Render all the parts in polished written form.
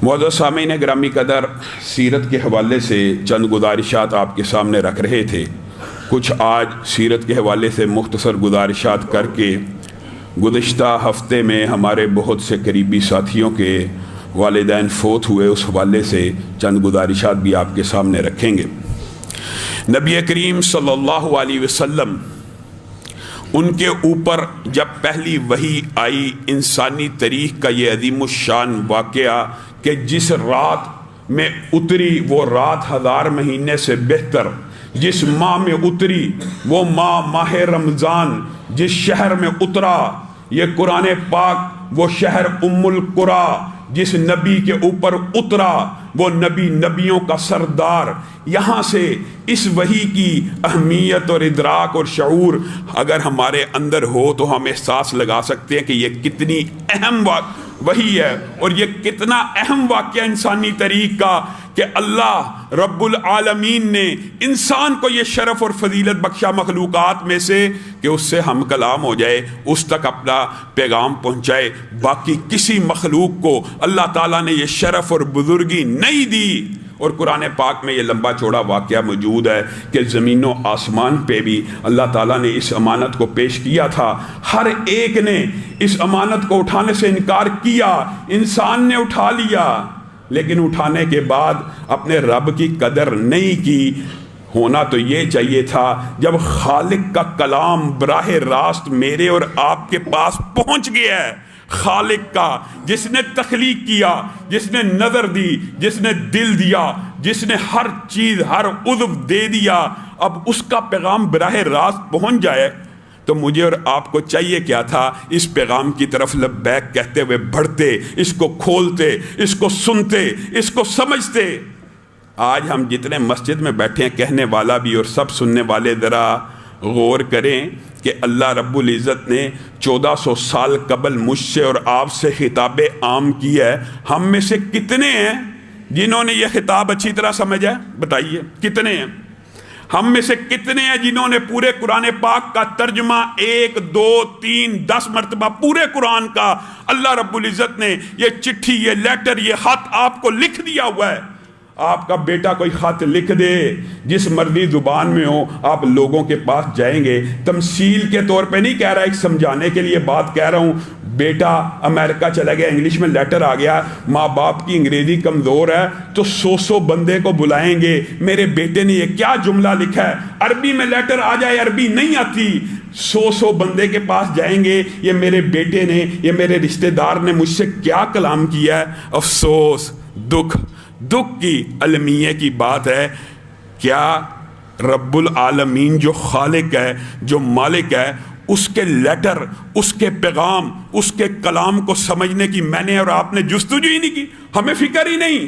معزز سامعین گرامی قدر، سیرت کے حوالے سے چند گزارشات آپ کے سامنے رکھ رہے تھے۔ کچھ آج سیرت کے حوالے سے مختصر گزارشات کر کے، گزشتہ ہفتے میں ہمارے بہت سے قریبی ساتھیوں کے والدین فوت ہوئے، اس حوالے سے چند گزارشات بھی آپ کے سامنے رکھیں گے۔ نبی کریم صلی اللہ علیہ وسلم، ان کے اوپر جب پہلی وحی آئی، انسانی تاریخ کا یہ عظیم الشان واقعہ کہ جس رات میں اتری وہ رات 1000 مہینے سے بہتر، جس ماہ میں اتری وہ ماہ رمضان، جس شہر میں اترا یہ قرآن پاک وہ شہر ام القرا، جس نبی کے اوپر اترا وہ نبی نبیوں کا سردار۔ یہاں سے اس وحی کی اہمیت اور ادراک اور شعور اگر ہمارے اندر ہو تو ہم احساس لگا سکتے ہیں کہ یہ کتنی اہم وحی ہے، اور یہ کتنا اہم واقعہ انسانی تاریخ کا کہ اللہ رب العالمین نے انسان کو یہ شرف اور فضیلت بخشا مخلوقات میں سے کہ اس سے ہم کلام ہو جائے، اس تک اپنا پیغام پہنچائے۔ باقی کسی مخلوق کو اللہ تعالیٰ نے یہ شرف اور بزرگی نہیں دی۔ اور قرآن پاک میں یہ لمبا چوڑا واقعہ موجود ہے کہ زمین و آسمان پہ بھی اللہ تعالیٰ نے اس امانت کو پیش کیا تھا، ہر ایک نے اس امانت کو اٹھانے سے انکار کیا۔ انسان نے اٹھا لیا، لیکن اٹھانے کے بعد اپنے رب کی قدر نہیں کی۔ ہونا تو یہ چاہیے تھا جب خالق کا کلام براہ راست میرے اور آپ کے پاس پہنچ گیا ہے، خالق کا جس نے تخلیق کیا، جس نے نظر دی، جس نے دل دیا، جس نے ہر چیز ہر عضو دے دیا، اب اس کا پیغام براہ راست پہنچ جائے تو مجھے اور آپ کو چاہیے کیا تھا؟ اس پیغام کی طرف لبیک کہتے ہوئے بڑھتے، اس کو کھولتے، اس کو سنتے، اس کو سمجھتے۔ آج ہم جتنے مسجد میں بیٹھے ہیں، کہنے والا بھی اور سب سننے والے، ذرا غور کریں کہ اللہ رب العزت نے 1400 سال قبل مجھ سے اور آپ سے خطاب عام کیا ہے۔ ہم میں سے کتنے ہیں جنہوں نے یہ خطاب اچھی طرح سمجھا ہے؟ بتائیے کتنے ہیں؟ ہم میں سے کتنے ہیں جنہوں نے پورے قرآن پاک کا ترجمہ 1 2 3 10 مرتبہ پورے قرآن کا اللہ رب العزت نے یہ چٹھی، یہ لیٹر، یہ خط آپ کو لکھ دیا ہوا ہے؟ آپ کا بیٹا کوئی خط لکھ دے جس مرضی زبان میں ہو، آپ لوگوں کے پاس جائیں گے، تمثیل کے طور پہ نہیں کہہ رہا، ایک سمجھانے کے لیے بات کہہ رہا ہوں۔ بیٹا امریکہ چلا گیا، انگلش میں لیٹر آ گیا، ماں باپ کی انگریزی کمزور ہے تو 100 بندے کو بلائیں گے، میرے بیٹے نے یہ کیا جملہ لکھا ہے، عربی میں لیٹر آ جائے، عربی نہیں آتی، 100 بندے کے پاس جائیں گے، یہ میرے بیٹے نے، یہ میرے رشتہ دار نے مجھ سے کیا کلام کیا ہے۔ افسوس، دکھ کی المیہ کی بات ہے، کیا رب العالمین جو خالق ہے، جو مالک ہے، اس کے لیٹر، اس کے پیغام، اس کے کلام کو سمجھنے کی میں نے اور آپ نے جستجو ہی نہیں کی؟ ہمیں فکر ہی نہیں۔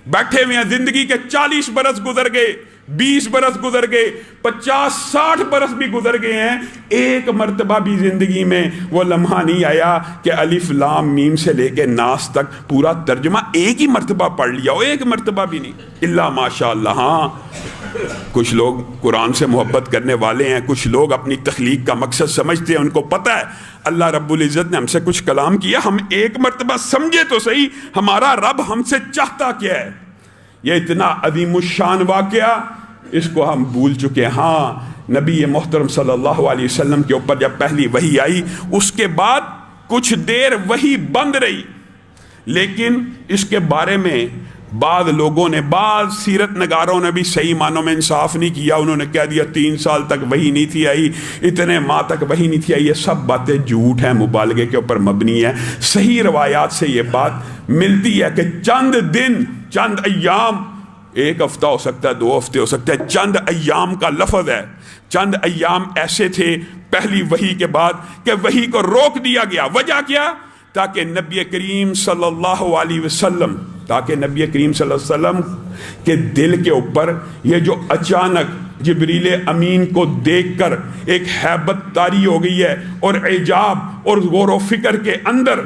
بیٹھے ہوئے ہیں، زندگی کے 40 برس گزر گئے، 20 برس گزر گئے، 50-60 برس بھی گزر گئے ہیں، ایک مرتبہ بھی زندگی میں وہ لمحہ نہیں آیا کہ الف لام میم سے لے کے ناس تک پورا ترجمہ ایک ہی مرتبہ پڑھ لیا ہو، ایک مرتبہ بھی نہیں، الا ماشاء اللہ۔ ہاں، کچھ لوگ قرآن سے محبت کرنے والے ہیں، کچھ لوگ اپنی تخلیق کا مقصد سمجھتے ہیں، ان کو پتہ ہے اللہ رب العزت نے ہم سے کچھ کلام کیا، ہم ایک مرتبہ سمجھے تو صحیح ہمارا رب ہم سے چاہتا کیا ہے۔ یہ اتنا عظیم الشان واقعہ، اس کو ہم بھول چکے ہیں۔ ہاں، نبی محترم صلی اللہ علیہ وسلم کے اوپر جب پہلی وحی آئی، اس کے بعد کچھ دیر وحی بند رہی، لیکن اس کے بارے میں بعض لوگوں نے، بعض سیرت نگاروں نے بھی صحیح معنوں میں انصاف نہیں کیا۔ انہوں نے کہہ دیا 3 سال تک وحی نہیں تھی آئی، اتنے ماہ تک وحی نہیں تھی آئی۔ یہ سب باتیں جھوٹ ہیں، مبالغے کے اوپر مبنی ہے۔ صحیح روایات سے یہ بات ملتی ہے کہ چند دن، چند ایام، 1 ہفتہ ہو سکتا ہے، 2 ہفتے ہو سکتا ہے، چند ایام کا لفظ ہے۔ چند ایام ایسے تھے پہلی وحی کے بعد کہ وحی کو روک دیا گیا۔ وجہ کیا؟ تاکہ نبی کریم صلی اللہ علیہ وسلم کے دل کے اوپر یہ جو اچانک جبریل امین کو دیکھ کر ایک ہیبت طاری ہو گئی ہے، اور اعجاب اور غور و فکر کے اندر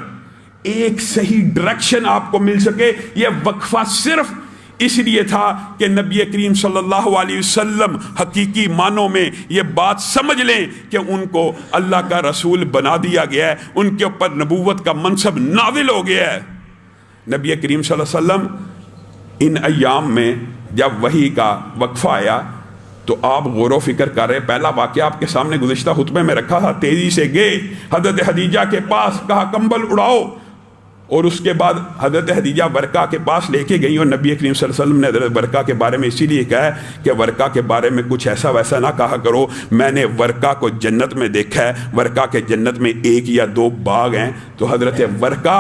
ایک صحیح ڈائریکشن آپ کو مل سکے، یہ وقفہ صرف اس لیے تھا کہ نبی کریم صلی اللہ علیہ وسلم حقیقی معنوں میں یہ بات سمجھ لیں کہ ان کو اللہ کا رسول بنا دیا گیا ہے، ان کے اوپر نبوت کا منصب نازل ہو گیا ہے۔ نبی کریم صلی اللہ علیہ وسلم ان ایام میں جب وحی کا وقفہ آیا تو آپ غور و فکر کر رہے. پہلا واقعہ آپ کے سامنے گزشتہ خطبے میں رکھا تھا. تیزی سے گئے حضرت خدیجہ کے پاس, کہا کمبل اڑاؤ, اور اس کے بعد حضرت خدیجہ ورقہ کے پاس لے کے گئیں. اور نبی کریم صلی اللہ علیہ وسلم نے حضرت ورقہ کے بارے میں اسی لیے کہا ہے کہ ورقہ کے بارے میں کچھ ایسا ویسا نہ کہا کرو, میں نے ورقہ کو جنت میں دیکھا ہے, ورقہ کے جنت میں 1 یا 2 باغ ہیں. تو حضرت ورقہ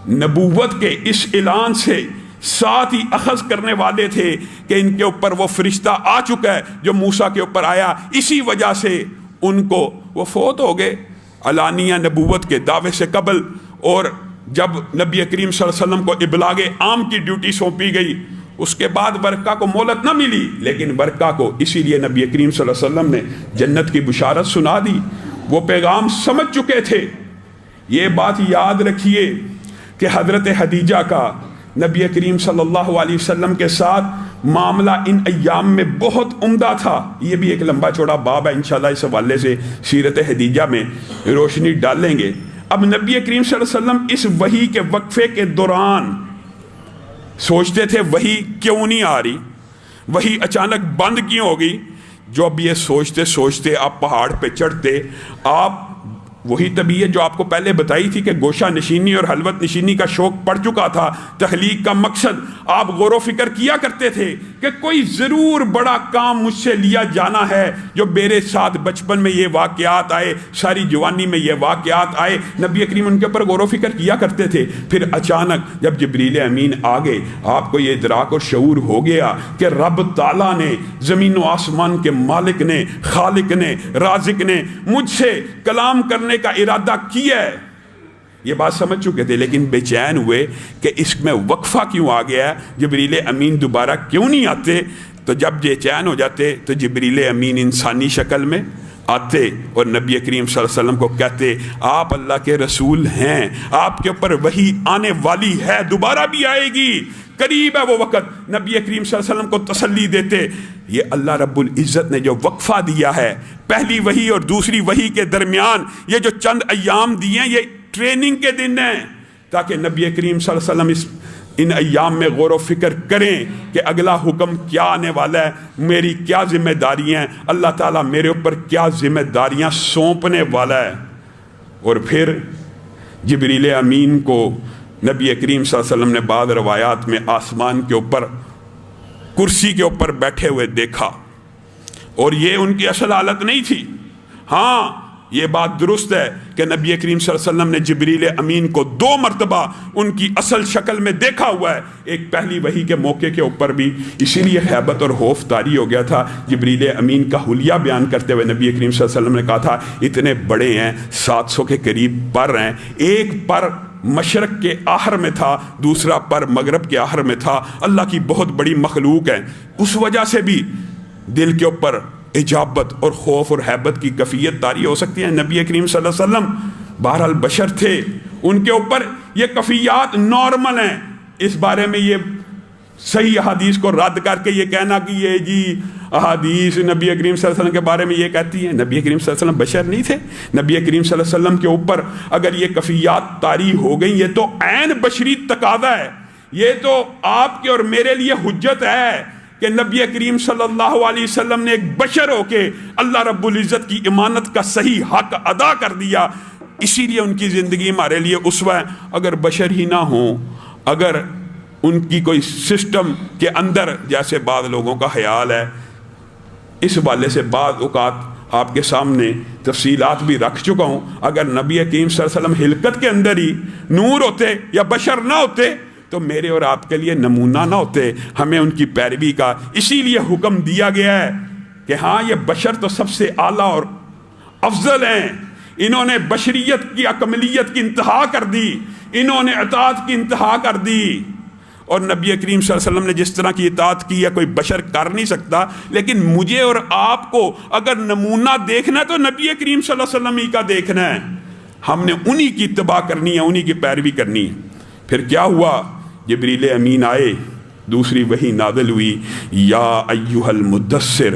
نبوت کے اس اعلان سے ساتھ ہی اخذ کرنے والے تھے کہ ان کے اوپر وہ فرشتہ آ چکا ہے جو موسیٰ کے اوپر آیا. اسی وجہ سے ان کو وہ فوت ہو گئے علانیہ نبوت کے دعوے سے قبل. اور جب نبی کریم صلی اللہ علیہ وسلم کو ابلاغ عام کی ڈیوٹی سونپی گئی, اس کے بعد ورقہ کو مہلت نہ ملی, لیکن ورقہ کو اسی لیے نبی کریم صلی اللہ علیہ وسلم نے جنت کی بشارت سنا دی. وہ پیغام سمجھ چکے تھے. یہ بات یاد رکھیے کہ حضرت خدیجہ کا نبی کریم صلی اللہ علیہ وسلم کے ساتھ معاملہ ان ایام میں بہت عمدہ تھا. یہ بھی ایک لمبا چوڑا باب ہے, انشاءاللہ اس حوالے سے سیرت خدیجہ میں روشنی ڈالیں گے. اب نبی کریم صلی اللہ علیہ وسلم اس وحی کے وقفے کے دوران سوچتے تھے وحی کیوں نہیں آ رہی, وحی اچانک بند کیوں ہو گئی. جو اب یہ سوچتے سوچتے آپ پہاڑ پہ چڑھتے, آپ وہی طبیعت جو آپ کو پہلے بتائی تھی کہ گوشہ نشینی اور حلوت نشینی کا شوق پڑ چکا تھا, تخلیق کا مقصد آپ غور و فکر کیا کرتے تھے کہ کوئی ضرور بڑا کام مجھ سے لیا جانا ہے. جو میرے ساتھ بچپن میں یہ واقعات آئے, ساری جوانی میں یہ واقعات آئے, نبی کریم ان کے اوپر غور و فکر کیا کرتے تھے. پھر اچانک جب جبریل امین آ گئے, آپ کو یہ ادراک اور شعور ہو گیا کہ رب تعالیٰ نے, زمین و آسمان کے مالک نے, خالق نے, رازق نے مجھ سے کلام کرنے کا ارادہ کیا ہے. یہ بات سمجھ چکے تھے, لیکن بے چین ہوئے کہ اس میں وقفہ کیوں آ گیا ہے, جبریل امین دوبارہ کیوں نہیں آتے. تو جب بے چین ہو جاتے تو جبریل امین انسانی شکل میں آتے اور نبی کریم صلی اللہ علیہ وسلم کو کہتے آپ اللہ کے رسول ہیں, آپ کے اوپر وحی آنے والی ہے, دوبارہ بھی آئے گی, قریب ہے وہ وقت. نبی کریم صلی اللہ علیہ وسلم کو تسلی دیتے. یہ اللہ رب العزت نے جو وقفہ دیا ہے پہلی وحی اور دوسری وحی کے درمیان, یہ جو چند ایام دیے ہیں, یہ ٹریننگ کے دن ہیں تاکہ نبی کریم صلی اللہ علیہ وسلم ان ایام میں غور و فکر کریں کہ اگلا حکم کیا آنے والا ہے, میری کیا ذمہ داریاں ہیں, اللہ تعالیٰ میرے اوپر کیا ذمہ داریاں سونپنے والا ہے. اور پھر جبریل امین کو نبی کریم صلی اللہ علیہ وسلم نے بعض روایات میں آسمان کے اوپر کرسی کے اوپر بیٹھے ہوئے دیکھا, اور یہ ان کی اصل حالت نہیں تھی. ہاں یہ بات درست ہے کہ نبی کریم صلی اللہ علیہ وسلم نے جبریل امین کو 2 مرتبہ ان کی اصل شکل میں دیکھا ہوا ہے. ایک پہلی وحی کے موقع کے اوپر بھی اسی لیے خیبت اور خوف طاری ہو گیا تھا. جبریل امین کا حلیہ بیان کرتے ہوئے نبی کریم صلی اللہ علیہ وسلم نے کہا تھا اتنے بڑے ہیں, 700 کے قریب پر ہیں, ایک پر مشرق کے آخر میں تھا, دوسرا پر مغرب کے آخر میں تھا. اللہ کی بہت بڑی مخلوق ہے. اس وجہ سے بھی دل کے اوپر اجابت اور خوف اور حیبت کی کیفیت طاری ہو سکتی ہے. نبی کریم صلی اللہ علیہ وسلم بہرحال بشر تھے, ان کے اوپر یہ کیفیات نارمل ہیں. اس بارے میں یہ صحیح احادیث کو رد کر کے یہ کہنا کہ یہ جی احادیث نبی کریم صلی اللہ علیہ وسلم کے بارے میں یہ کہتی ہیں, نبی کریم صلی اللہ علیہ وسلم بشر نہیں تھے. نبی کریم صلی اللہ علیہ وسلم کے اوپر اگر یہ کیفیات طاری ہو گئیں, یہ تو عین بشری تقاضا ہے, یہ تو آپ کے اور میرے لیے حجت ہے کہ نبی کریم صلی اللہ علیہ وسلم نے ایک بشر ہو کے اللہ رب العزت کی امانت کا صحیح حق ادا کر دیا. اسی لیے ان کی زندگی ہمارے لیے اسوہ ہے. اگر بشر ہی نہ ہوں, اگر ان کی کوئی سسٹم کے اندر جیسے بعض لوگوں کا خیال ہے, اس حوالے سے بعض اوقات آپ کے سامنے تفصیلات بھی رکھ چکا ہوں, اگر نبی کریم صلی اللہ علیہ وسلم خلقت کے اندر ہی نور ہوتے یا بشر نہ ہوتے تو میرے اور آپ کے لیے نمونہ نہ ہوتے. ہمیں ان کی پیروی کا اسی لیے حکم دیا گیا ہے کہ ہاں یہ بشر تو سب سے اعلیٰ اور افضل ہیں, انہوں نے بشریت کی اکملیت کی انتہا کر دی, انہوں نے اطاعت کی انتہا کر دی. اور نبی کریم صلی اللہ علیہ وسلم نے جس طرح کی اطاعت کی ہے کوئی بشر کر نہیں سکتا. لیکن مجھے اور آپ کو اگر نمونہ دیکھنا ہے تو نبی کریم صلی اللہ علیہ وسلم ہی کا دیکھنا ہے. ہم نے انہی کی اتباع کرنی ہے, انہی کی پیروی کرنی ہے. پھر کیا ہوا, جبریل امین آئے, دوسری وحی نازل ہوئی, یا ایھا المدثر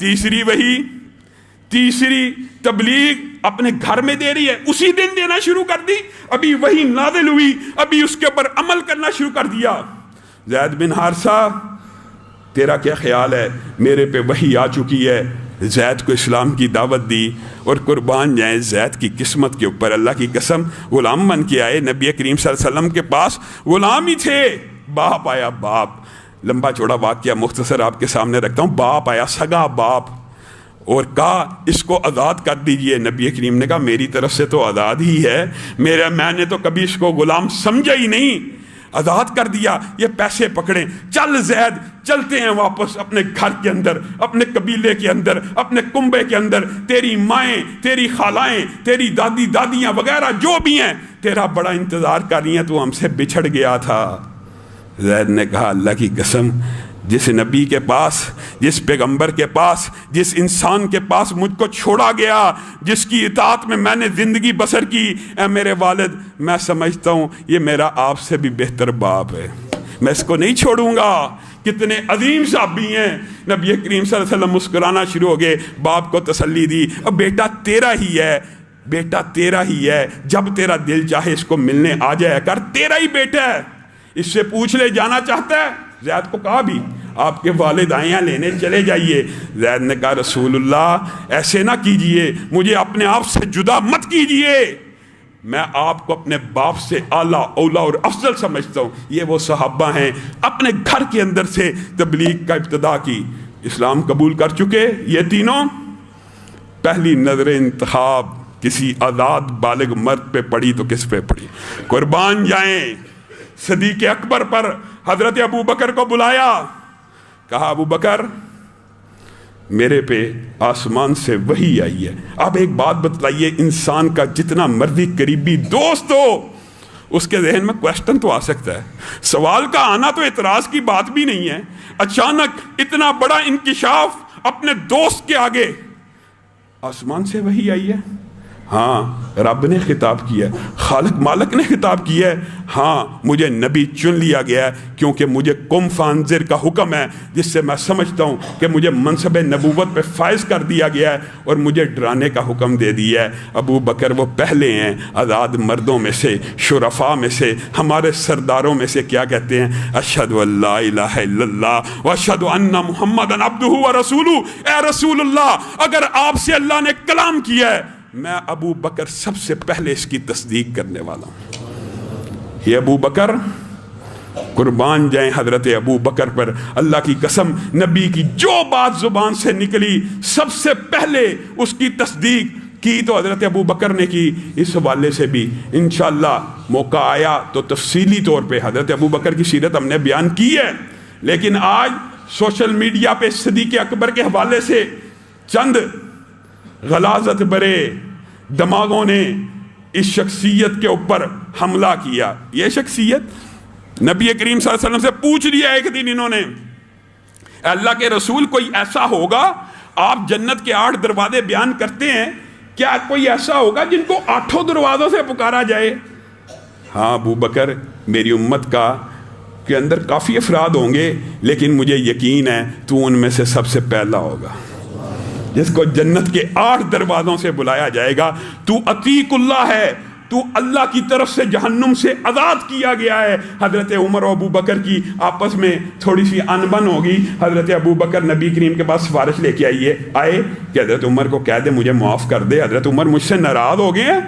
تیسری وحی، تیسری تبلیغ اپنے گھر میں دے رہی ہے، اسی دن دینا شروع کر دی، ابھی وحی نازل ہوئی، ابھی اس کے اوپر عمل کرنا شروع کر دیا۔ زید بن حارثہ تیرا کیا خیال ہے؟ میرے پہ وحی آ چکی ہے، زید کو اسلام کی دعوت دی، اور قربان جائیں زید کی قسمت کے اوپر، اللہ کی قسم غلام بن کے آئے نبی کریم صلی اللہ علیہ وسلم کے پاس، غلام ہی تھے، باپ آیا، باپ، لمبا چوڑا واقعہ مختصر آپ کے سامنے رکھتا ہوں، باپ آیا، سگا باپ، اور کہا اس کو آزاد کر دیجئے۔ نبی کریم نے کہا میری طرف سے تو آزاد ہی ہے، میں نے تو کبھی اس کو غلام سمجھا ہی نہیں، آزاد کر دیا۔ یہ پیسے پکڑیں، چل زید، چلتے ہیں واپس اپنے گھر کے اندر، اپنے قبیلے کے اندر، اپنے کنبے کے اندر، تیری مائیں، تیری خالائیں، تیری دادیاں وغیرہ جو بھی ہیں تیرا بڑا انتظار کر رہی ہیں، تو ہم سے بچھڑ گیا تھا۔ زید نے کہا اللہ کی قسم، جس نبی کے پاس، جس پیغمبر کے پاس، جس انسان کے پاس مجھ کو چھوڑا گیا، جس کی اطاعت میں نے زندگی بسر کی، اے میرے والد، میں سمجھتا ہوں یہ میرا آپ سے بھی بہتر باپ ہے، میں اس کو نہیں چھوڑوں گا۔ کتنے عظیم صحابی ہیں۔ نبی کریم صلی اللہ علیہ وسلم مسکرانا شروع ہو گئے، باپ کو تسلی دی، اب بیٹا تیرا ہی ہے، بیٹا تیرا ہی ہے، جب تیرا دل چاہے اس کو ملنے آ جائے کر، تیرا ہی بیٹا ہے، اس سے پوچھ لے جانا چاہتا ہے۔ زید کو کہا بھی آپ کے والد آئے ہیں، لینے چلے جائیے۔ زید نے کہا رسول اللہ ایسے نہ کیجئے، مجھے اپنے آپ سے جدا مت کیجئے، میں آپ کو اپنے باپ سے اعلیٰ اولا اور افضل سمجھتا ہوں۔ یہ وہ صحابہ ہیں اپنے گھر کے اندر سے تبلیغ کا ابتدا کی، اسلام قبول کر چکے۔ یہ تینوں پہلی نظر انتخاب کسی آزاد بالغ مرد پہ پڑی تو کس پہ پڑی؟ قربان جائیں صدیق اکبر پر حضرت ابو بکر کو بلایا، کہا ابو بکر میرے پہ آسمان سے وحی آئی ہے، اب ایک بات بتلائیے، انسان کا جتنا مرضی قریبی دوست ہو اس کے ذہن میں کوشچن تو آ سکتا ہے، سوال کا آنا تو اعتراض کی بات بھی نہیں ہے، اچانک اتنا بڑا انکشاف اپنے دوست کے آگے، آسمان سے وحی آئی ہے؟ ہاں رب نے خطاب کیا ہے، خالق مالک نے خطاب کیا ہے، ہاں مجھے نبی چن لیا گیا ہے کیونکہ مجھے قم فانذر کا حکم ہے، جس سے میں سمجھتا ہوں کہ مجھے منصب نبوت پہ فائز کر دیا گیا ہے، اور مجھے ڈرانے کا حکم دے دیا ہے۔ ابو بکر وہ پہلے ہیں آزاد مردوں میں سے، شرفاء میں سے، ہمارے سرداروں میں سے، کیا کہتے ہیں؟ اشہد ان لا الہ الا اللہ واشہد ان محمدًا عبدہ ورسولہ، اے رسول اللہ اگر آپ سے اللہ نے کلام کیا ہے، میں ابو بکر سب سے پہلے اس کی تصدیق کرنے والا ہوں۔ یہ ابو بکر، قربان جائیں حضرت ابو بکر پر، اللہ کی قسم نبی کی جو بات زبان سے نکلی سب سے پہلے اس کی تصدیق کی تو حضرت ابو بکر نے کی۔ اس حوالے سے بھی انشاءاللہ موقع آیا تو تفصیلی طور پہ حضرت ابو بکر کی سیرت ہم نے بیان کی ہے، لیکن آج سوشل میڈیا پہ صدیق اکبر کے حوالے سے چند غلاظت برے دماغوں نے اس شخصیت کے اوپر حملہ کیا۔ یہ شخصیت نبی کریم صلی اللہ علیہ وسلم سے پوچھ لیا ایک دن انہوں نے، اللہ کے رسول کوئی ایسا ہوگا، آپ جنت کے 8 دروازے بیان کرتے ہیں، کیا کوئی ایسا ہوگا جن کو 8 دروازوں سے پکارا جائے؟ ہاں ابو بکر، میری امت کے اندر کافی افراد ہوں گے، لیکن مجھے یقین ہے تو ان میں سے سب سے پہلا ہوگا جس کو جنت کے 8 دروازوں سے بلایا جائے گا۔ تو عتیق اللہ ہے، تو اللہ کی طرف سے جہنم سے آزاد کیا گیا ہے۔ حضرت عمر و ابو بکر کی آپس میں تھوڑی سی انبن ہوگی، حضرت ابو بکر نبی کریم کے پاس سفارش لے کے آئے کہ حضرت عمر کو کہہ دے مجھے معاف کر دے، حضرت عمر مجھ سے ناراض ہو گئے ہیں۔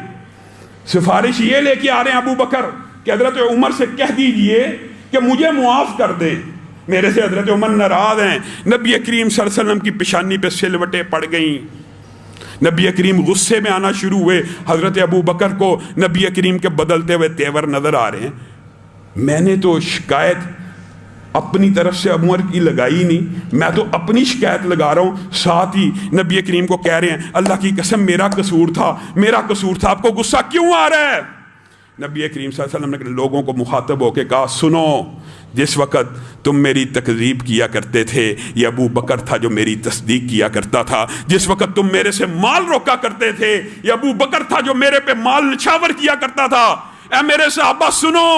سفارش یہ لے کے آ رہے ہیں ابو بکر کہ حضرت عمر سے کہہ دیجئے کہ مجھے معاف کر دے، میرے سے حضرت عمر ناراض ہیں۔ نبی کریم صلی اللہ علیہ وسلم کی پیشانی پہ سلوٹیں پڑ گئیں، نبی کریم غصے میں آنا شروع ہوئے، حضرت ابو بکر کو نبی کریم کے بدلتے ہوئے تیور نظر آ رہے ہیں۔ میں نے تو شکایت اپنی طرف سے عمر کی لگائی نہیں، میں تو اپنی شکایت لگا رہا ہوں، ساتھ ہی نبی کریم کو کہہ رہے ہیں اللہ کی قسم میرا قصور تھا، میرا قصور تھا، آپ کو غصہ کیوں آ رہا ہے؟ نبی کریم صلی اللہ علیہ وسلم نے لوگوں کو مخاطب ہو کے کہا سنو، جس وقت تم میری تکذیب کیا کرتے تھے یہ ابو بکر تھا جو میری تصدیق کیا کرتا تھا، جس وقت تم میرے سے مال روکا کرتے تھے یہ ابو بکر تھا جو میرے پہ مال نچھاور کیا کرتا تھا۔ اے میرے صحابہ سنو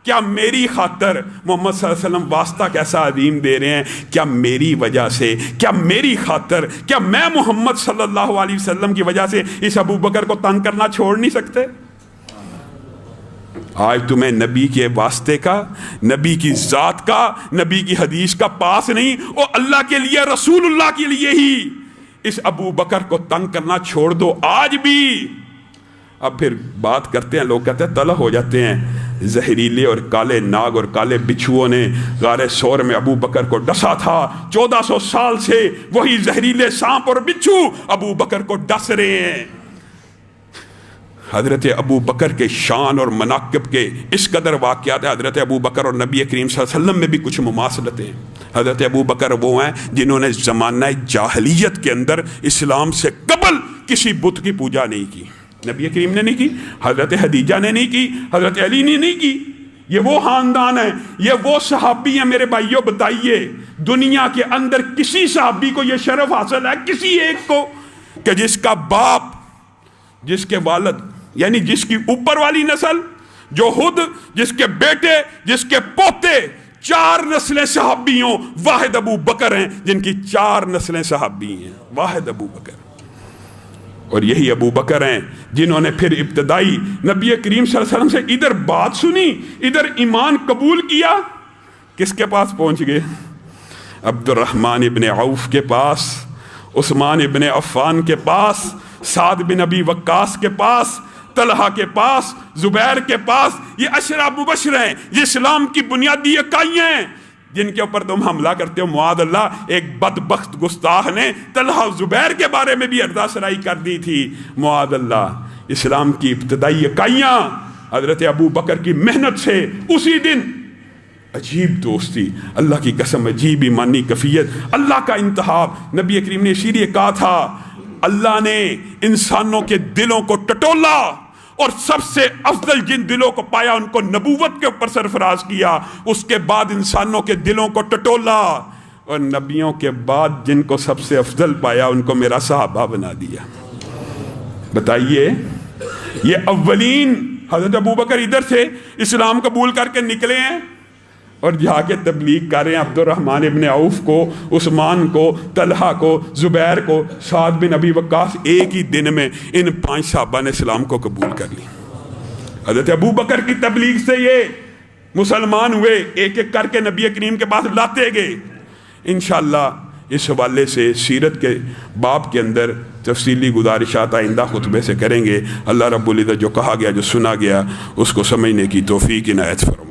کیا میری خاطر محمد صلی اللہ علیہ وسلم واسطہ کیسا عظیم دے رہے ہیں؟ کیا میری وجہ سے، کیا میری خاطر، کیا میں محمد صلی اللہ علیہ وسلم کی وجہ سے اس ابو بکر کو تنگ کرنا چھوڑ نہیں سکتے؟ آج تمہیں نبی کے واسطے کا، نبی کی ذات کا، نبی کی حدیث کا پاس نہیں، اور اللہ کے لیے، رسول اللہ کے لیے ہی اس ابو بکر کو تنگ کرنا چھوڑ دو آج بھی۔ اب پھر بات کرتے ہیں، لوگ کہتے ہیں طلح ہو جاتے ہیں، زہریلے اور کالے ناگ اور کالے بچھوؤں نے غار ثور میں ابو بکر کو ڈسا تھا۔ 1400 سال سے وہی زہریلے سانپ اور بچھو ابو بکر کو ڈس رہے ہیں۔ حضرت ابو بکر کے شان اور مناقب کے اس قدر واقعات ہیں۔ حضرت ابو بکر اور نبی کریم صلی اللہ علیہ وسلم میں بھی کچھ مماثلتیں ہیں۔ حضرت ابو بکر وہ ہیں جنہوں نے زمانہ جاہلیت کے اندر اسلام سے قبل کسی بت کی پوجا نہیں کی، نبی کریم نے نہیں کی، حضرت خدیجہ نے نہیں کی، حضرت علی نے نہیں کی۔ یہ وہ خاندان ہے، یہ وہ صحابی ہیں میرے بھائیوں۔ بتائیے دنیا کے اندر کسی صحابی کو یہ شرف حاصل ہے، کسی ایک کو، کہ جس کا باپ، جس کے والد، یعنی جس کی اوپر والی نسل، جو خود، جس کے بیٹے، جس کے پوتے، 4 نسلیں صحابی ہوں؟ واحد ابو بکر ہیں جن کی 4 نسلیں صحابی ہیں، واحد ابو بکر۔ اور یہی ابو بکر ہیں جنہوں نے پھر ابتدائی نبی کریم صلی اللہ علیہ وسلم سے ادھر بات سنی، ادھر ایمان قبول کیا۔ کس کے پاس پہنچ گئے؟ عبد الرحمن ابن عوف کے پاس، عثمان ابن عفان کے پاس، سعد بن ابی وقاص کے پاس، طلحہ کے پاس، زبیر کے پاس۔ یہ عشرہ مبشر ہیں، یہ اسلام کی بنیادی اکائیاں ہیں جن کے اوپر تم حملہ کرتے ہو۔ معاذ اللہ، ایک بدبخت گستاخ نے طلحہ و زبیر کے بارے میں بھی اردہ سرائی کر دی تھی۔ معاذ اللہ، اسلام کی ابتدائی اکائیاں حضرت ابو بکر کی محنت سے اسی دن، عجیب دوستی، اللہ کی قسم، عجیب ایمانی کفیت، اللہ کا انتخاب۔ نبی کریم نے اسی لیے کہا تھا، اللہ نے انسانوں کے دلوں کو ٹٹولا اور سب سے افضل جن دلوں کو پایا ان کو نبوت کے اوپر سرفراز کیا، اس کے بعد انسانوں کے دلوں کو ٹٹولا، اور نبیوں کے بعد جن کو سب سے افضل پایا ان کو میرا صحابہ بنا دیا۔ بتائیے، یہ اولین حضرت ابو بکر ادھر سے اسلام قبول کر کے نکلے ہیں اور جا کے تبلیغ کر رہے ہیں عبد الرحمن ابن عوف کو، عثمان کو، طلحہ کو، زبیر کو، سعد بن ابی وقاص۔ ایک ہی دن میں ان 5 صحابہ نے اسلام کو قبول کر لی۔ حضرت ابو بکر کی تبلیغ سے یہ مسلمان ہوئے، ایک ایک کر کے نبی کریم کے پاس لاتے گئے۔ انشاءاللہ اس حوالے سے سیرت کے باب کے اندر تفصیلی گزارشات آئندہ خطبے سے کریں گے۔ اللہ رب العزت جو کہا گیا، جو سنا گیا، اس کو سمجھنے کی توفیق عنایت فرمائے۔